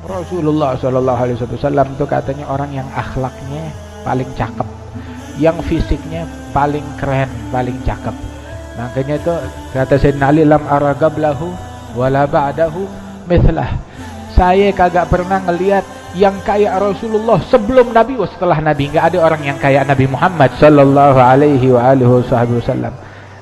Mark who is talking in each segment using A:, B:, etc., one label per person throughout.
A: Rasulullah Shallallahu Alaihi Wasallam itu katanya orang yang akhlaknya paling cakep, yang fisiknya paling keren, paling cakep. Makanya itu kata Sayyidina Ali, lam ara qablahu wala ba'dahu mithlah. Saya kagak pernah ngelihat yang kayak Rasulullah sebelum Nabi wa setelah Nabi. Nggak ada orang yang kayak Nabi Muhammad Sallallahu Alaihi Wasallam.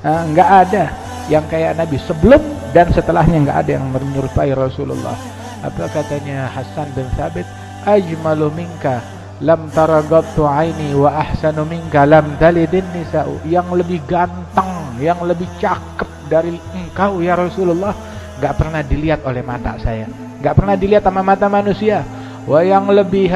A: Nggak ada yang kayak Nabi sebelum dan setelahnya, nggak ada yang menyerupai Rasulullah. Apa katanya Hasan bin Thabit, ajmalu minka lam taragattu aini wa ahsanu minka lam talidin nisa'u. Yang lebih ganteng, yang lebih cakep dari engkau ya Rasulullah nggak pernah dilihat oleh mata saya, nggak pernah dilihat sama mata manusia. Wah, yang lebih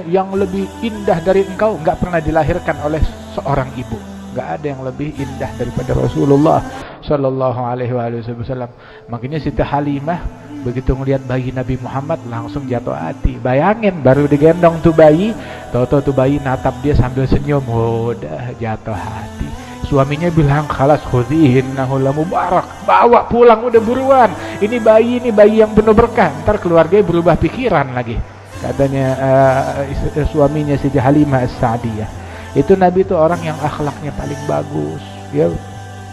A: yang lebih indah dari engkau nggak pernah dilahirkan oleh seorang ibu. Nggak ada yang lebih indah daripada Rasulullah Sallallahu Alaihi Wasallam. Makanya Siti Halimah begitu ngelihat bayi Nabi Muhammad langsung jatuh hati. Bayangin baru digendong tuh bayi, tahu-tahu tuh bayi natap dia sambil senyum, udah jatuh hati. Suaminya bilang, khalas khudhihinnahu la mubarak, bawa pulang udah buruan. Ini bayi yang penuh berkah. Ntar keluarga berubah pikiran lagi. Katanya suaminya Siti Halimah As-Sa'diyah. Itu Nabi itu orang yang akhlaknya paling bagus, ya,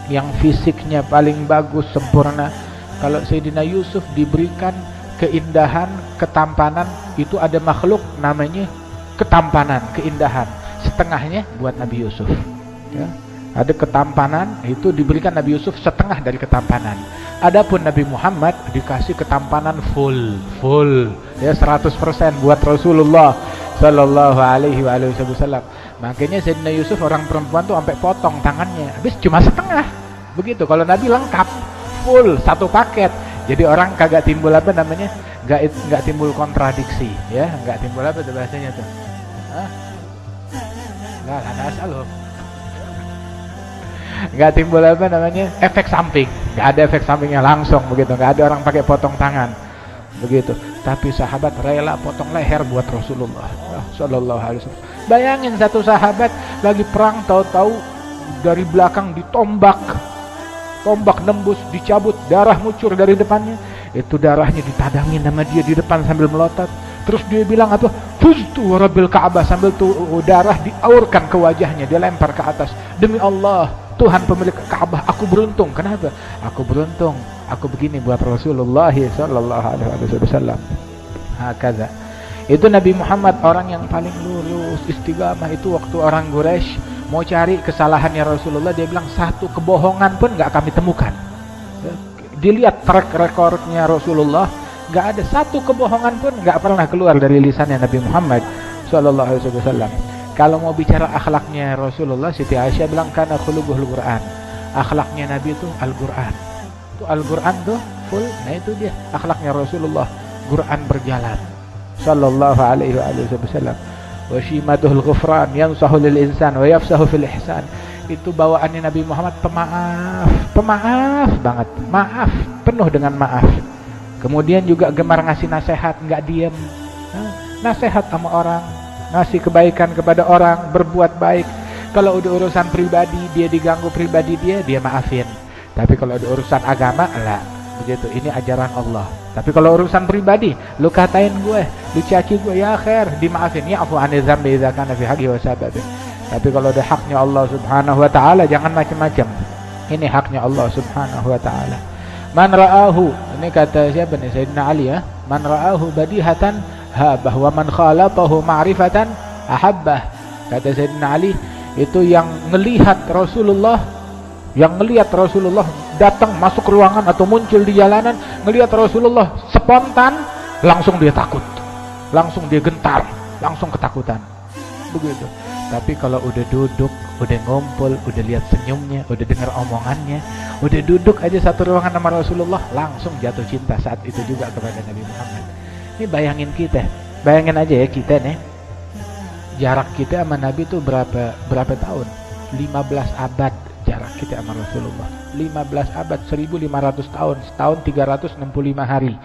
A: yang fisiknya paling bagus, sempurna. Kalau Sayyidina Yusuf diberikan keindahan, ketampanan, itu ada makhluk namanya ketampanan, keindahan. Setengahnya buat Nabi Yusuf. Ya. Ada ketampanan, itu diberikan Nabi Yusuf setengah dari ketampanan. Adapun Nabi Muhammad dikasih ketampanan full, ya 100% buat Rasulullah Sallallahu Alaihi Wasallam. Makanya Sayyidina Yusuf orang perempuan tuh sampai potong tangannya, habis cuma setengah. Begitu. Kalau Nabi lengkap, full, satu paket. Jadi orang kagak timbul nggak timbul kontradiksi, ya, nggak timbul apa tuh bahasanya tuh? Nggak timbul efek samping, nggak ada efek sampingnya langsung begitu, nggak ada orang pakai potong tangan begitu. Tapi sahabat rela potong leher buat Rasulullah Sallallahu Alaihi Wasallam. Bayangin satu sahabat lagi perang, tahu-tahu dari belakang ditombak, tombak nembus, dicabut, darah ngucur dari depannya. Itu darahnya ditadangin sama dia di depan sambil melotot. Terus dia bilang apa? Fuztu rabbil Ka'bah, sambil tuh darah diaurkan ke wajahnya, dia lempar ke atas. Demi Allah, Tuhan pemilik Ka'bah, aku beruntung. Kenapa? Aku beruntung, aku begini buat Rasulullah Sallallahu Alaihi Wasallam. Hakaza. Itu Nabi Muhammad orang yang paling lurus, istiqamah. Itu waktu orang Quraisy mau cari kesalahannya Rasulullah, dia bilang satu kebohongan pun nggak kami temukan. Dilihat track recordnya Rasulullah, nggak ada satu kebohongan pun nggak pernah keluar dari lisannya Nabi Muhammad Sallallahu Alaihi Wasallam. Kalau mau bicara akhlaknya Rasulullah, Siti Aisyah bilang karena khuluquhul Quran. Akhlaknya Nabi itu Al-Quran. Itu Al-Quran tuh full. Nah itu dia akhlaknya Rasulullah. Quran berjalan Sallallahu Alaihi Wasallam. Wa shimatuhul ghufran yansahu lil insan wa yafsahu fil ihsan. Itu bawaannya Nabi Muhammad pemaaf banget, maaf, penuh dengan maaf. Kemudian juga gemar ngasih nasihat, nggak diem. Nasihat sama orang, ngasih kebaikan kepada orang, berbuat baik. Kalau udah urusan pribadi, dia diganggu pribadi dia maafin. Tapi kalau ada urusan agama, lah begitu. Ini ajaran Allah. Tapi kalau urusan pribadi, lu katain gue, lu caci gue, ya khair, dimaafin. Ya afu anil dzambi idza kana fi haqqi wa sababi. Tapi kalau ada haknya Allah Subhanahu wa taala, jangan macam-macam. Ini haknya Allah Subhanahu wa taala. Man ra'ahu, ini kata siapa nih? Sayyidina Ali ya. Man ra'ahu badihatan habah wa man khalafahu ma'rifatan ahabbah. Kata Sayyidina Ali, itu yang ngelihat Rasulullah, datang masuk ruangan atau muncul di jalanan, ngelihat Rasulullah spontan, langsung dia takut, langsung dia gentar, langsung ketakutan. Begitu. Tapi kalau udah duduk, udah ngumpul, udah lihat senyumnya, udah dengar omongannya, udah duduk aja satu ruangan sama Rasulullah, langsung jatuh cinta saat itu juga kepada Nabi Muhammad. Ini bayangin aja ya kita nih, jarak kita sama Nabi itu berapa tahun? 15 abad jarak kita sama Rasulullah. 15 abad, 1500 tahun, setahun 365 hari.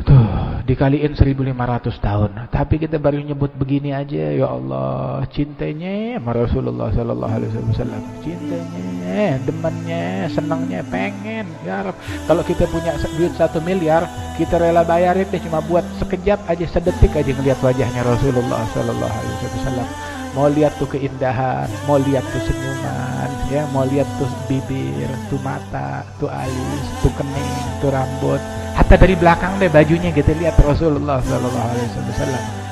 A: Tuh, dikaliin 1500 tahun. Tapi kita baru nyebut begini aja, ya Allah, cintanya sama Rasulullah sallallahu alaihi wasallam. Cintanya, demennya, senangnya, pengen. Ya Rabb, kalau kita punya duit 1 miliar, kita rela bayarin deh cuma buat sekejap aja, sedetik aja ngelihat wajahnya Rasulullah sallallahu alaihi wasallam. Mau lihat tuh keindahan, mau lihat tuh senyuman, ya, mau lihat tuh bibir, tuh mata, tuh alis, tuh kening, tuh rambut. Hatta dari belakang deh bajunya kita lihat Rasulullah sallallahu alaihi wasallam.